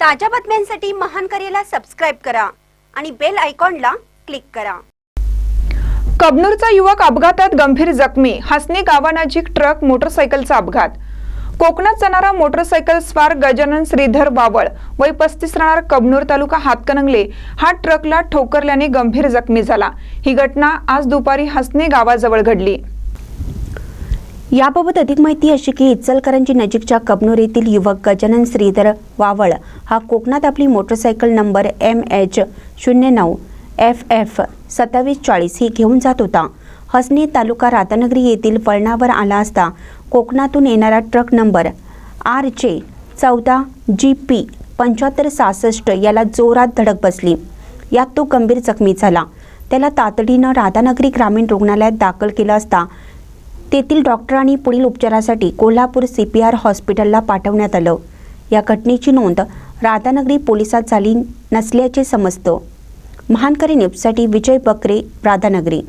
ताज्या बातम्यांसाठी महान करेला सबस्क्राइब करा आणि बेल आयकॉनला क्लिक करा। कबनूरचा युवक अपघातात गंभीर जखमी। हसनी गावानजीक ट्रक मोटरसायकलचा अपघात। कोकणात जाणारा मोटरसायकल स्वार गजानन श्रीधर वावळ वय 35 राहणार कबनूर तालुका हातकणंगले हा ट्रकला ठोकरल्याने गंभीर जखमी झाला। ही घटना आज दुपारी हसनी गावाजवळ घडली। याबाबत अधिक माहिती अशी की इचलकरंजी नजीकच्या कबनूर येथील युवक गजानन श्रीधर वावळ हा कोकणात आपली मोटरसायकल नंबर MH09FF 2740 ही घेऊन जात होता। हसनी तालुका राधानगरी येथील वळणावर आला असता कोकणातून येणारा ट्रक नंबर RJ14GP 7566 याला जोरात धडक बसली। यात तो गंभीर जखमी झाला। त्याला तातडीनं राधानगरी ग्रामीण रुग्णालयात दाखल केलं असता तेथील डॉक्टरांनी पुढील उपचारासाठी कोल्हापूर CPR हॉस्पिटलला पाठवण्यात आलं। या घटनेची नोंद राधानगरी पोलिसात झाली नसल्याचे समजतं। महानकरी न्यूजसाठी विजय बकरे, राधानगरी।